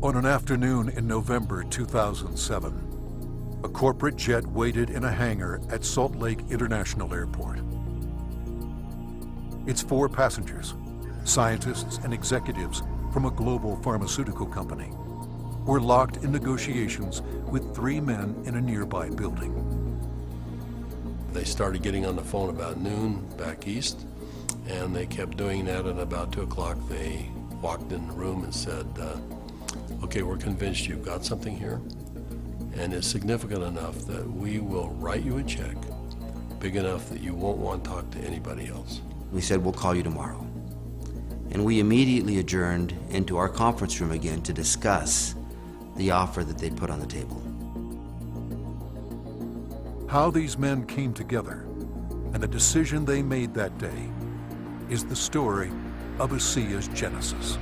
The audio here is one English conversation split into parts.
On an afternoon in November 2007, a corporate jet waited in a hangar at Salt Lake International Airport. Its 4 passengers, scientists and executives from a global pharmaceutical company, were locked in negotiations with 3 men in a nearby building. They started getting on the phone about noon back east, and they kept doing that, and about 2 o'clock they walked in the room and said, okay, we're convinced you've got something here, and it's significant enough that we will write you a check big enough that you won't want to talk to anybody else. We said, we'll call you tomorrow. And we immediately adjourned into our conference room again to discuss the offer that they'd put on the table. How these men came together and the decision they made that day is the story of Asea's genesis.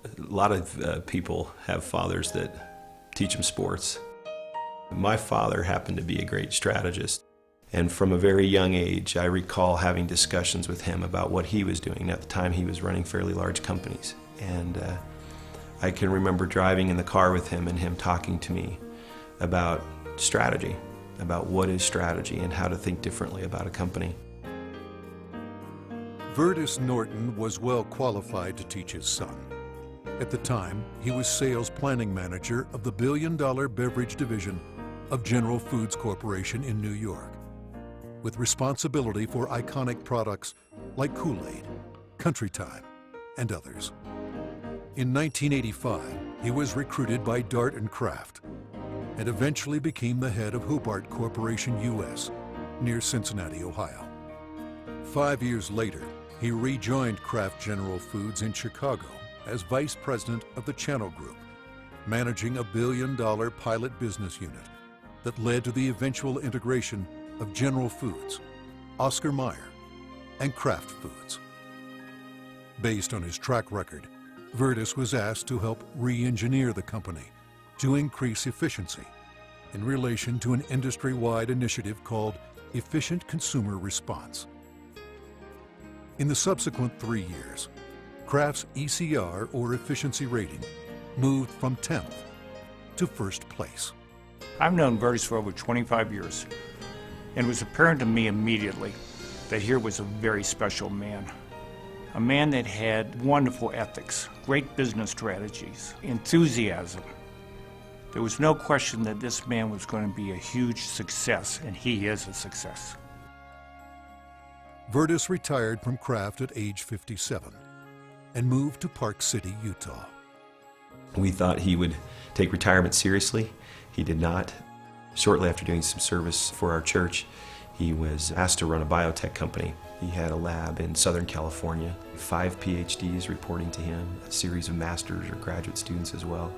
A lot of people have fathers that teach them sports. My father happened to be a great strategist, and from a very young age I recall having discussions with him about what he was doing. At the time he was running fairly large companies, and I can remember driving in the car with him and him talking to me about strategy, about what is strategy and how to think differently about a company. Vertus Norton was well qualified to teach his son. At the time, he was sales planning manager of the billion-dollar beverage division of General Foods Corporation in New York, with responsibility for iconic products like Kool-Aid, Country Time, and others. In 1985, he was recruited by Dart and Kraft and eventually became the head of Hobart Corporation US near Cincinnati, Ohio. 5 years later, he rejoined Kraft General Foods in Chicago as vice president of the Channel Group, managing a billion-dollar pilot business unit that led to the eventual integration of General Foods, Oscar Mayer, and Kraft Foods. Based on his track record, Vertus was asked to help re-engineer the company to increase efficiency in relation to an industry-wide initiative called Efficient Consumer Response. In the subsequent 3 years, Kraft's ECR, or efficiency rating, moved from 10th to 1st place. I've known Vertus for over 25 years, and it was apparent to me immediately that here was a very special man. A man that had wonderful ethics, great business strategies, enthusiasm. There was no question that this man was going to be a huge success, and he is a success. Vertus retired from Kraft at age 57 and moved to Park City, Utah. We thought he would take retirement seriously. He did not. Shortly after doing some service for our church, he was asked to run a biotech company. He had a lab in Southern California, 5 PhDs reporting to him, a series of master's or graduate students as well,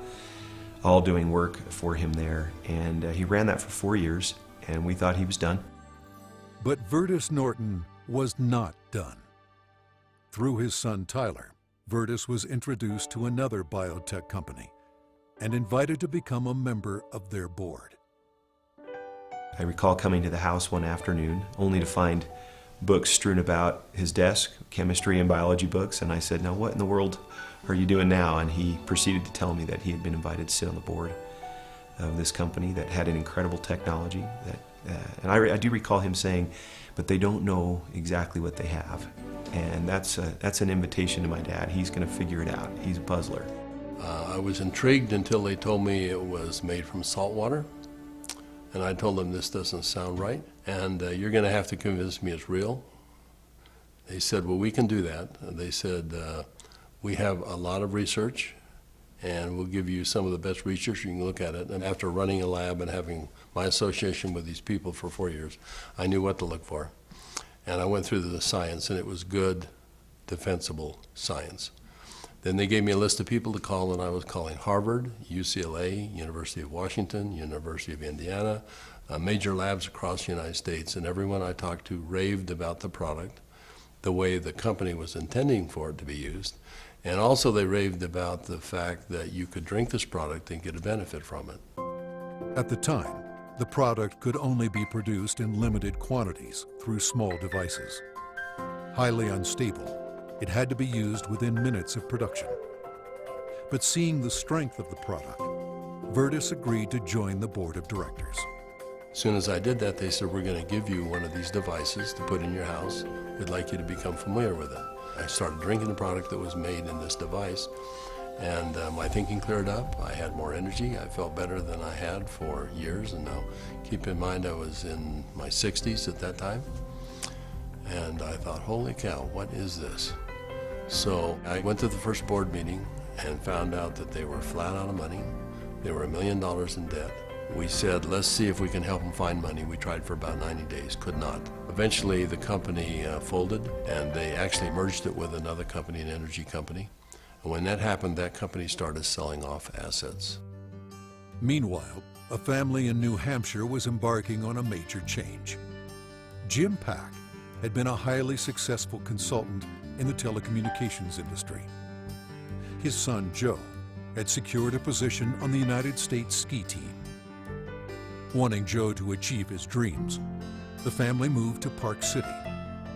all doing work for him there. And he ran that for 4 years, and we thought he was done. But Vertus Norton was not done. Through his son Tyler, Vertus was introduced to another biotech company and invited to become a member of their board. I recall coming to the house one afternoon only to find books strewn about his desk, chemistry and biology books, and I said, now what in the world are you doing now? And he proceeded to tell me that he had been invited to sit on the board of this company that had an incredible technology. And I do recall him saying, but they don't know exactly what they have. And that's an invitation to my dad. He's going to figure it out. He's a puzzler. I was intrigued until they told me it was made from salt water. And I told them, this doesn't sound right, and you're going to have to convince me it's real. They said, well, we can do that. They said, we have a lot of research, and we'll give you some of the best research. You can look at it. And after running a lab and having my association with these people for 4 years, I knew what to look for. And I went through the science, and it was good, defensible science. Then they gave me a list of people to call, and I was calling Harvard, UCLA, University of Washington, University of Indiana, major labs across the United States, and everyone I talked to raved about the product, the way the company was intending for it to be used, And also they raved about the fact that you could drink this product and get a benefit from it. At the time, the product could only be produced in limited quantities through small devices. Highly unstable, it had to be used within minutes of production. But seeing the strength of the product, Virtus agreed to join the board of directors. As soon as I did that, they said, we're going to give you one of these devices to put in your house. We'd like you to become familiar with it. I started drinking the product that was made in this device, and my thinking cleared up. I had more energy. I felt better than I had for years, and now keep in mind I was in my 60s at that time. And I thought, holy cow, what is this? So I went to the first board meeting and found out that they were flat out of money. They were $1 million in debt. We said, let's see if we can help them find money. We tried for about 90 days, could not. Eventually, the company folded, and they actually merged it with another company, an energy company. And when that happened, that company started selling off assets. Meanwhile, a family in New Hampshire was embarking on a major change. Jim Pack had been a highly successful consultant in the telecommunications industry. His son, Joe, had secured a position on the United States ski team. Wanting Joe to achieve his dreams, the family moved to Park City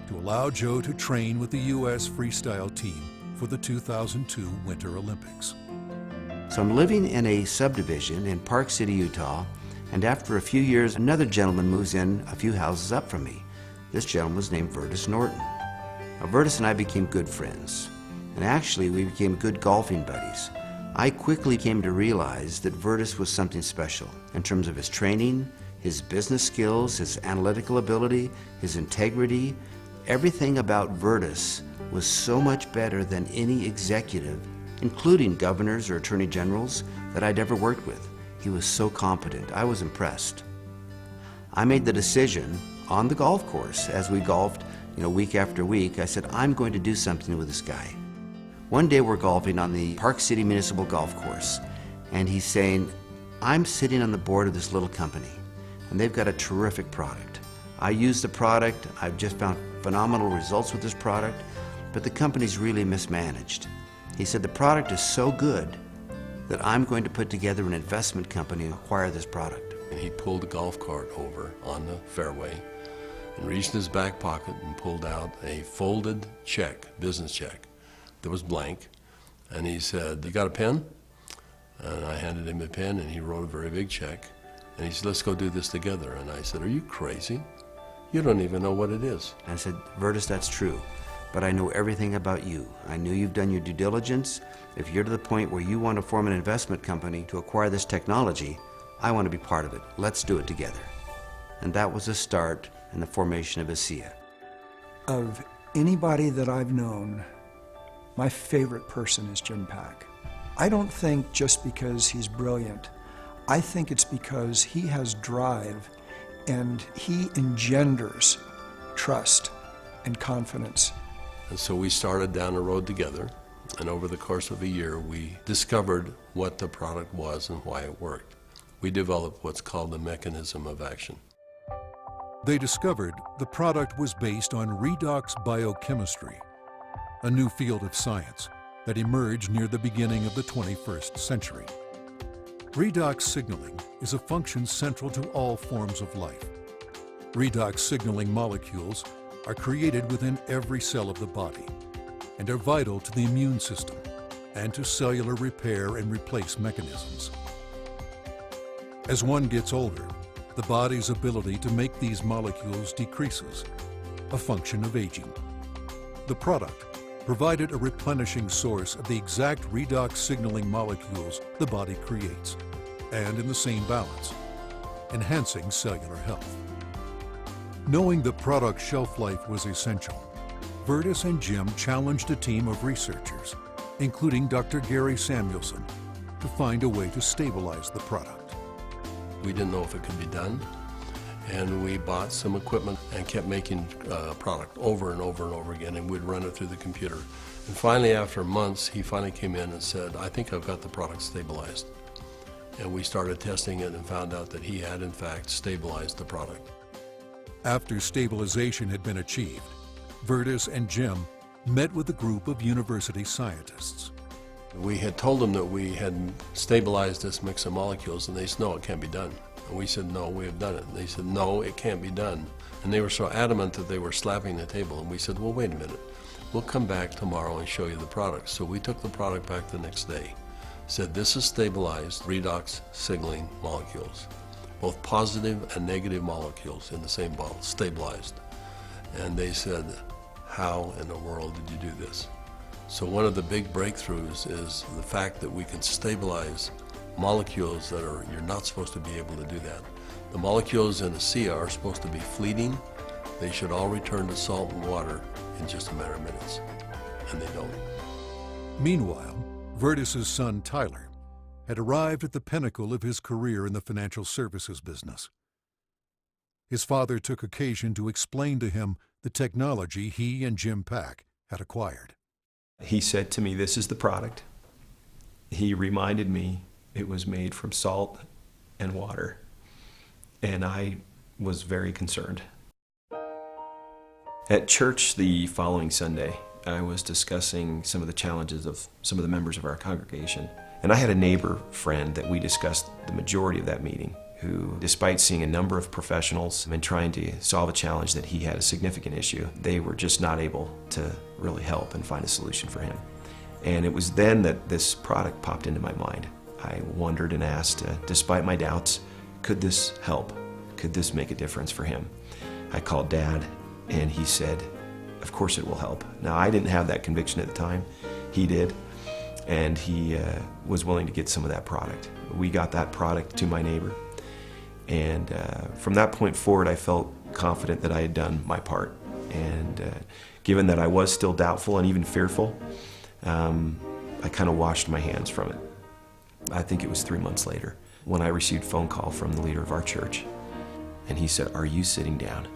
to allow Joe to train with the U.S. freestyle team for the 2002 Winter Olympics. So I'm living in a subdivision in Park City, Utah, and after a few years, another gentleman moves in a few houses up from me. This gentleman was named Virtus Norton. Now, Virtus and I became good friends, and actually we became good golfing buddies. I quickly came to realize that Virtus was something special in terms of his training, his business skills, his analytical ability, his integrity. Everything about Virtus was so much better than any executive, including governors or attorney generals, that I'd ever worked with. He was so competent. I was impressed. I made the decision on the golf course as we golfed, week after week. I said, I'm going to do something with this guy. One day we're golfing on the Park City Municipal Golf Course, and he's saying, I'm sitting on the board of this little company, and they've got a terrific product. I use the product, I've just found phenomenal results with this product, but the company's really mismanaged. He said, the product is so good that I'm going to put together an investment company and acquire this product. And he pulled a golf cart over on the fairway and reached in his back pocket and pulled out a folded check, business check, that was blank. And he said, you got a pen? And I handed him a pen, and he wrote a very big check. And he said, let's go do this together. And I said, are you crazy? You don't even know what it is. And I said, Virtus, that's true, but I know everything about you. I knew you've done your due diligence. If you're to the point where you want to form an investment company to acquire this technology, I want to be part of it. Let's do it together. And that was the start in the formation of Asea. Of anybody that I've known, my favorite person is Jim Pack. I don't think just because he's brilliant. I think it's because he has drive and he engenders trust and confidence. And so we started down the road together, and over the course of a year, we discovered what the product was and why it worked. We developed what's called the mechanism of action. They discovered the product was based on redox biochemistry, a new field of science that emerged near the beginning of the 21st century. Redox signaling is a function central to all forms of life. Redox signaling molecules are created within every cell of the body and are vital to the immune system and to cellular repair and replace mechanisms. As one gets older, the body's ability to make these molecules decreases, a function of aging. The product provided a replenishing source of the exact redox signaling molecules the body creates, and in the same balance, enhancing cellular health. Knowing the product's shelf life was essential, Virtus and Jim challenged a team of researchers, including Dr. Gary Samuelson, to find a way to stabilize the product. We didn't know if it could be done, and we bought some equipment and kept making product over and over and over again, and we'd run it through the computer. And finally, after months, he finally came in and said, I think I've got the product stabilized. And we started testing it and found out that he had, in fact, stabilized the product. After stabilization had been achieved, Virtus and Jim met with a group of university scientists. We had told them that we had stabilized this mix of molecules, and they said, no, it can't be done. And we said, no, we have done it. And they said, no, it can't be done. And they were so adamant that they were slapping the table. And we said, well, wait a minute. We'll come back tomorrow and show you the product. So we took the product back the next day. Said, this is stabilized redox signaling molecules, both positive and negative molecules in the same bottle, stabilized. And they said, how in the world did you do this? So one of the big breakthroughs is the fact that we can stabilize molecules that you're not supposed to be able to do that. The molecules in Asea are supposed to be fleeting. They should all return to salt and water in just a matter of minutes, and they don't. Meanwhile, Vertus's son Tyler had arrived at the pinnacle of his career in the financial services business. His father took occasion to explain to him the technology he and Jim Pack had acquired. He said to me, this is the product. He reminded me it was made from salt and water, and I was very concerned. At church the following Sunday, I was discussing some of the challenges of some of the members of our congregation, and I had a neighbor friend that we discussed the majority of that meeting, who, despite seeing a number of professionals and trying to solve a challenge that he had a significant issue, they were just not able to really help and find a solution for him. And it was then that this product popped into my mind. I wondered and asked, despite my doubts, could this help? Could this make a difference for him? I called Dad, and he said, of course it will help. Now, I didn't have that conviction at the time. He did, and he was willing to get some of that product. We got that product to my neighbor. And from that point forward, I felt confident that I had done my part. And given that I was still doubtful and even fearful, I kind of washed my hands from it. I think it was 3 months later when I received a phone call from the leader of our church. And he said, are you sitting down?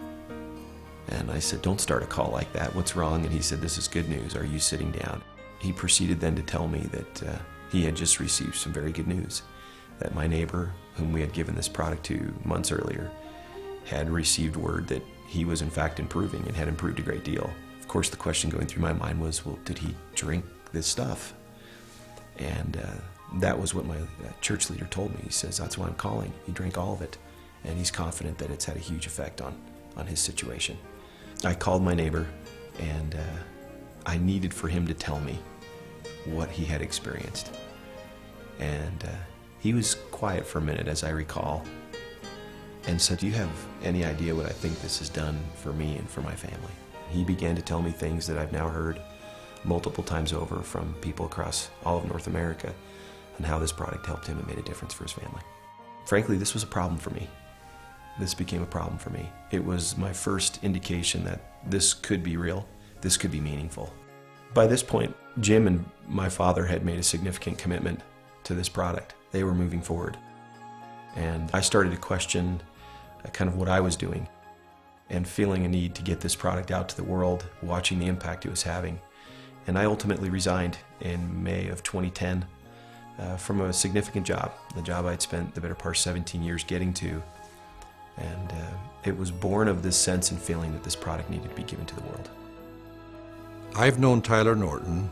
And I said, don't start a call like that. What's wrong? And he said, this is good news. Are you sitting down? He proceeded then to tell me that he had just received some very good news, that my neighbor, whom we had given this product to months earlier, had received word that he was in fact improving and had improved a great deal. Of course, the question going through my mind was, well, did he drink this stuff? And that was what my church leader told me. He says, that's why I'm calling. He drank all of it, and he's confident that it's had a huge effect on his situation. I called my neighbor, and I needed for him to tell me what he had experienced. And he was quiet for a minute, as I recall, and said, do you have any idea what I think this has done for me and for my family? He began to tell me things that I've now heard multiple times over from people across all of North America, and how this product helped him and made a difference for his family. Frankly, this was a problem for me. This became a problem for me. It was my first indication that this could be real, this could be meaningful. By this point, Jim and my father had made a significant commitment to this product. They were moving forward. And I started to question kind of what I was doing, and feeling a need to get this product out to the world, watching the impact it was having. And I ultimately resigned in May of 2010 from a significant job, the job I'd spent the better part of 17 years getting to. And it was born of this sense and feeling that this product needed to be given to the world. I've known Tyler Norton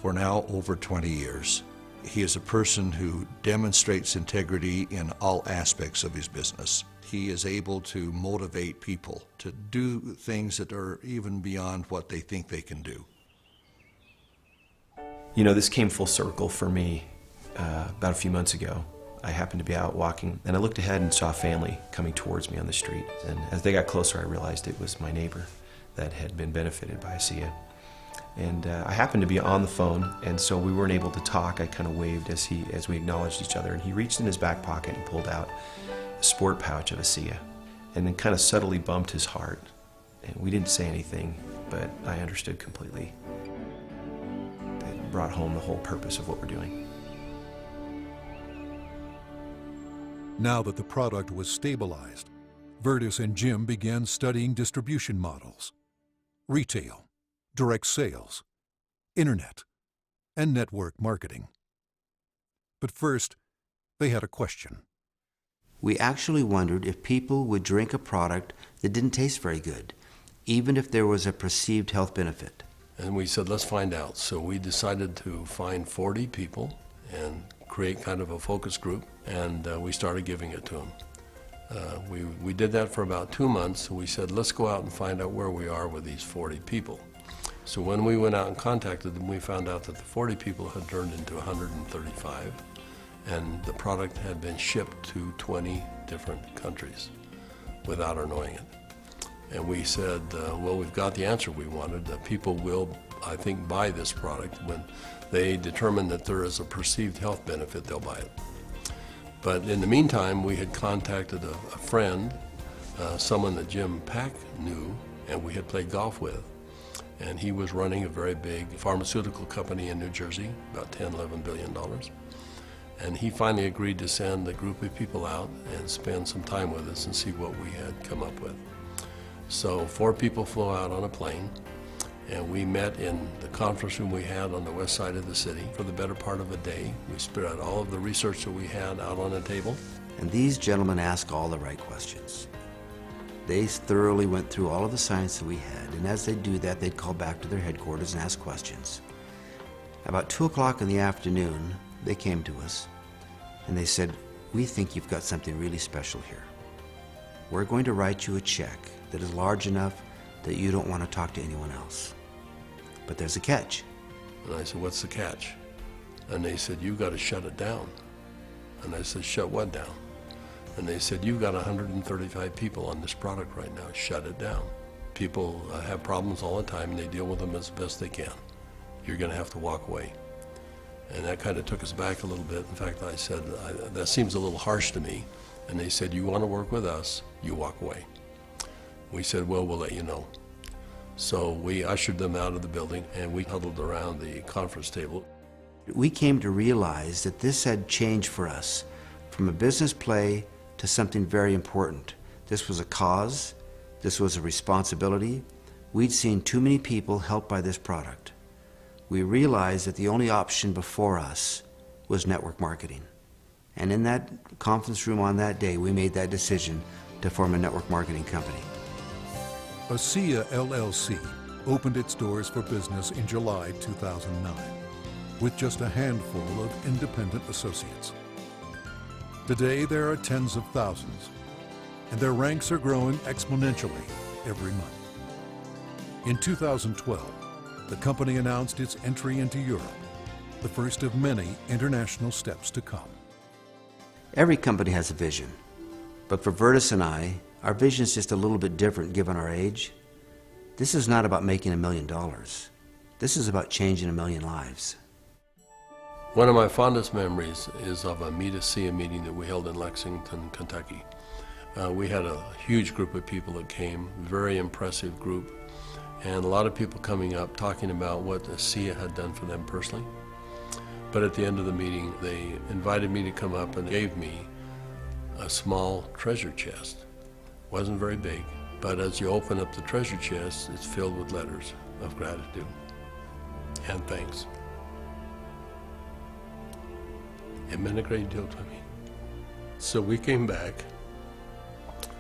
for now over 20 years. He is a person who demonstrates integrity in all aspects of his business. He is able to motivate people to do things that are even beyond what they think they can do. You know, this came full circle for me about a few months ago. I happened to be out walking, and I looked ahead and saw a family coming towards me on the street. And as they got closer, I realized it was my neighbor that had been benefited by Asea. And I happened to be on the phone, and so we weren't able to talk. I kind of waved as we acknowledged each other, and he reached in his back pocket and pulled out a sport pouch of Asea, and then kind of subtly bumped his heart. And we didn't say anything, but I understood completely. It brought home the whole purpose of what we're doing. Now that the product was stabilized, Vertus and Jim began studying distribution models, retail, direct sales, internet, and network marketing. But first, they had a question. We actually wondered if people would drink a product that didn't taste very good, even if there was a perceived health benefit. And we said, let's find out. So we decided to find 40 people and create kind of a focus group, and we started giving it to them. We did that for about 2 months, and we said, let's go out and find out where we are with these 40 people. So when we went out and contacted them, we found out that the 40 people had turned into 135, and the product had been shipped to 20 different countries without our knowing it. And we said, well, we've got the answer we wanted. People will, I think, buy this product. When they determine that there is a perceived health benefit, they'll buy it. But in the meantime, we had contacted a friend, someone that Jim Pack knew and we had played golf with. And he was running a very big pharmaceutical company in New Jersey, about $10–11 billion. And he finally agreed to send a group of people out and spend some time with us and see what we had come up with. So 4 people flew out on a plane, and we met in the conference room we had on the west side of the city for the better part of a day. We spread out all of the research that we had out on a table. And these gentlemen asked all the right questions. They thoroughly went through all of the science that we had, and as they do that, they'd call back to their headquarters and ask questions. About 2 o'clock in the afternoon, they came to us, and they said, we think you've got something really special here. We're going to write you a check that is large enough that you don't want to talk to anyone else. But there's a catch. And I said, what's the catch? And they said, you've got to shut it down. And I said, shut what down? And they said, you've got 135 people on this product right now. Shut it down. People have problems all the time, and they deal with them as best they can. You're going to have to walk away. And that kind of took us back a little bit. In fact, I said, that seems a little harsh to me. And they said, you want to work with us, you walk away. We said, well, we'll let you know. So we ushered them out of the building, and we huddled around the conference table. We came to realize that this had changed for us from a business play to something very important. This was a cause. This was a responsibility. We'd seen too many people helped by this product. We realized that the only option before us was network marketing. And in that conference room on that day, we made that decision to form a network marketing company. Asea LLC opened its doors for business in July 2009 with just a handful of independent associates. Today, there are tens of thousands, and their ranks are growing exponentially every month. In 2012, the company announced its entry into Europe, the first of many international steps to come. Every company has a vision, but for Virtus and I, our vision is just a little bit different given our age. This is not about making $1 million. This is about changing 1 million lives. One of my fondest memories is of a Meet Asea meeting that we held in Lexington, Kentucky. We had a huge group of people that came, very impressive group, and a lot of people coming up talking about what Asea had done for them personally. But at the end of the meeting, they invited me to come up and gave me a small treasure chest. Wasn't very big, but as you open up the treasure chest, it's filled with letters of gratitude and thanks. It meant a great deal to me. So we came back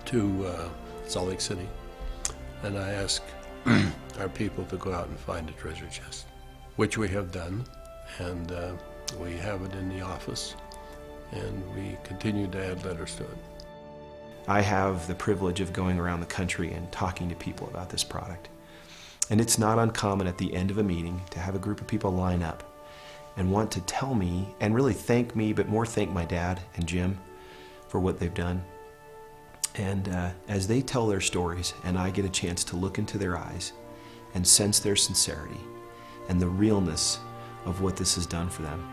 to Salt Lake City, and I asked our people to go out and find a treasure chest, which we have done, and we have it in the office, and we continue to add letters to it. I have the privilege of going around the country and talking to people about this product. And it's not uncommon at the end of a meeting to have a group of people line up and want to tell me and really thank me, but more thank my dad and Jim for what they've done. And as they tell their stories and I get a chance to look into their eyes and sense their sincerity and the realness of what this has done for them,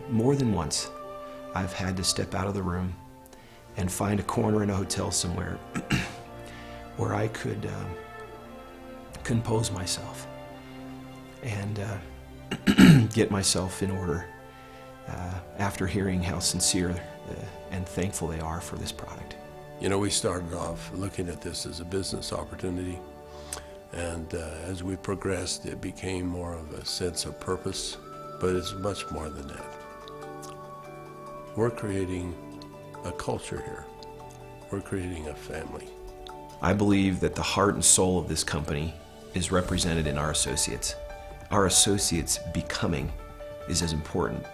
more than once I've had to step out of the room and find a corner in a hotel somewhere where I could compose myself and get myself in order after hearing how sincere and thankful they are for this product. You know, we started off looking at this as a business opportunity, and as we progressed, it became more of a sense of purpose, but it's much more than that. We're creating a culture here. We're creating a family. I believe that the heart and soul of this company is represented in our associates. Our associates becoming is as important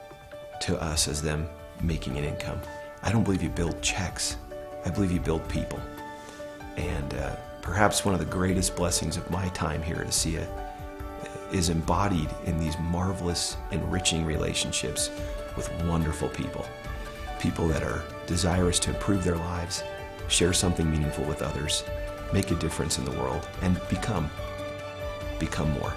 to us as them making an income. I don't believe you build checks. I believe you build people. And perhaps one of the greatest blessings of my time here at Asea is embodied in these marvelous, enriching relationships with wonderful people. People that are desirous to improve their lives, share something meaningful with others, make a difference in the world, and become more.